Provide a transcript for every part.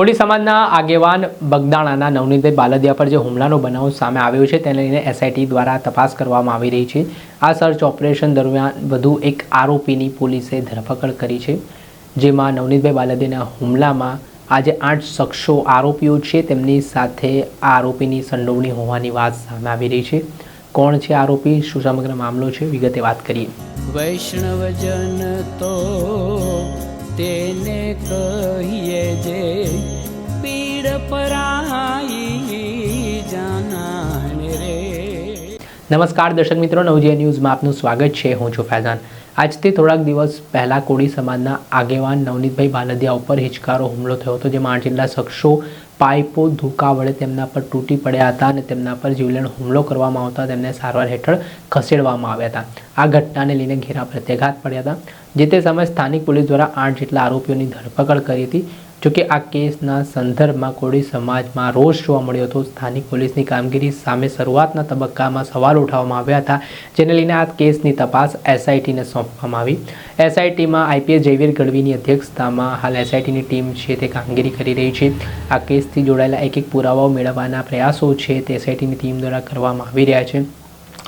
કોળી સમાજના આગેવાન બગદાણાના નવનીતભાઈ બાલદિયા પર જે હુમલાનો બનાવ સામે આવ્યો છે તેને લઈને એસઆઈટી દ્વારા તપાસ કરવામાં આવી રહી છે। આ સર્ચ ઓપરેશન દરમિયાન વધુ એક આરોપીની પોલીસે ધરપકડ કરી છે, જેમાં નવનીતભાઈ બાલદિયાના હુમલામાં આજે 8 શખ્સો આરોપીઓ છે તેમની સાથે આ આરોપીની સંડોવણી હોવાની વાત સામે આવી રહી છે। કોણ છે આરોપી, શું સમગ્ર મામલો છે, વિગતે વાત કરીએ। વૈષ્ણવજન તો તેને કહીએ જે પીડ પરાઈ જાનાને રે। નમસ્કાર દર્શક મિત્રો, નવજીવન ન્યૂઝમાં આપનું સ્વાગત છે। હું છું ફૈઝાન। આજથી થોડાક દિવસ પહેલાં કોળી સમાજના આગેવાન નવનીતભાઈ બાલદિયા ઉપર હિચકારો હુમલો થયો હતો, જેમાં 8 જેટલા શખ્સો પાઇપો ધોકા વડે તેમના પર તૂટી પડ્યા હતા અને તેમના પર જીવલેણ હુમલો કરવામાં આવતા તેમને સારવાર હેઠળ ખસેડવામાં આવ્યા હતા। આ ઘટનાને લઈને ઘેરા પ્રત્યાઘાત પડ્યા હતા, જે તે સમયે સ્થાનિક પોલીસ દ્વારા 8 જેટલા આરોપીઓની ધરપકડ કરી હતી। જોકે આ કેસના સંદર્ભમાં કોળી સમાજમાં રોષ જોવા મળ્યો હતો। સ્થાનિક પોલીસની કામગીરી સામે શરૂઆતના તબક્કામાં સવાલ ઉઠાવવામાં આવ્યા હતા, જેને લઈને આ કેસની તપાસ એસઆઈટીને સોંપવામાં આવી। એસઆઈટીમાં આઈપીએસ જયવીર ગઢવીની અધ્યક્ષતામાં હાલ એસઆઈટીની ટીમ છે તે કામગીરી કરી રહી છે। આ કેસથી જોડાયેલા એક પુરાવાઓ મેળવવાના પ્રયાસો છે તે એસઆઈટીની ટીમ દ્વારા કરવામાં આવી રહ્યા છે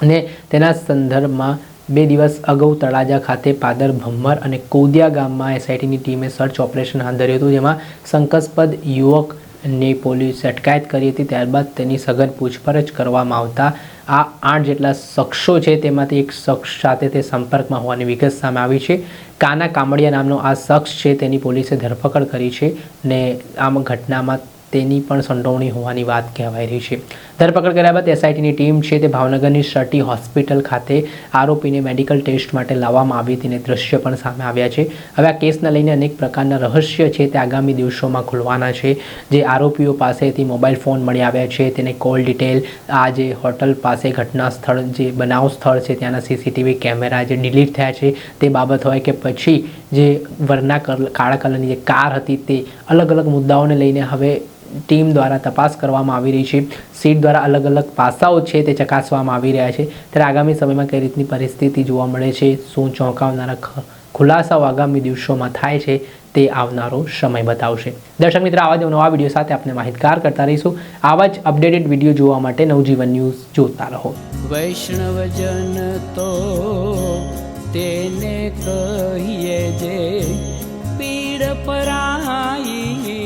અને તેના સંદર્ભમાં 2 દિવસ અગાઉ તળાજા ખાતે પાદર ભમ્મર અને કોદિયા ગામમાં એસઆઈટીની ટીમે સર્ચ ઓપરેશન હાથ ધર્યું હતું, જેમાં શંકાસ્પદ યુવકની પોલીસે અટકાયત કરી હતી। ત્યારબાદ તેની સઘન પૂછપરછ કરવામાં આવતા આ 8 જેટલા શખ્સો છે તેમાંથી એક શખ્સ સાથે તે સંપર્કમાં હોવાની વિગત સામે આવી છે। કાના કામડિયા નામનો આ શખ્સ છે તેની પોલીસે ધરપકડ કરી છે અને આમ ઘટનામાં તેની પણ સંડોવણી હોવાની વાત કહેવાઈ રહી છે। ધરપકડ કર્યા બાદ એસઆઈટીની ટીમ છે તે ભાવનગરની સટી હોસ્પિટલ ખાતે આરોપીને મેડિકલ ટેસ્ટ માટે લાવવામાં આવી હતી અને દ્રશ્ય પણ સામે આવ્યા છે। હવે આ કેસને લઈને અનેક પ્રકારના રહસ્ય છે તે આગામી દિવસોમાં ખુલવાના છે। જે આરોપીઓ પાસેથી મોબાઈલ ફોન મળી આવ્યા છે, તેને કોલ ડિટેલ, આ જે હોટલ પાસે ઘટના સ્થળ જે બનાવ સ્થળ છે ત્યાંના સીસીટીવી કેમેરા જે ડિલીટ થયા છે તે બાબત હોય કે પછી જે વરના કાળા કલરની જે કાર હતી તે અલગ અલગ મુદ્દાઓને લઈને હવે ટીમ દ્વારા તપાસ કરવામાં આવી રહી છે। સીટ દ્વારા અલગ અલગ પાસાઓ છે તે ચકાસવામાં આવી રહ્યા છે। ત્યારે આગામી સમયમાં કઈ રીતની પરિસ્થિતિ જોવા મળે છે, શું ચોંકાવનારા ખુલાસાઓ આગામી દિવસોમાં થાય છે તે આવનારો સમય બતાવશે। દર્શક મિત્રો, આવા જ નવા વિડીયો સાથે આપણે માહિતગાર કરતા રહીશું। આવા જ અપડેટેડ વિડીયો જોવા માટે નવજીવન ન્યૂઝ જોતા રહો। વૈષ્ણવજન તો તેને કહીએ જે પીડ પરાઈ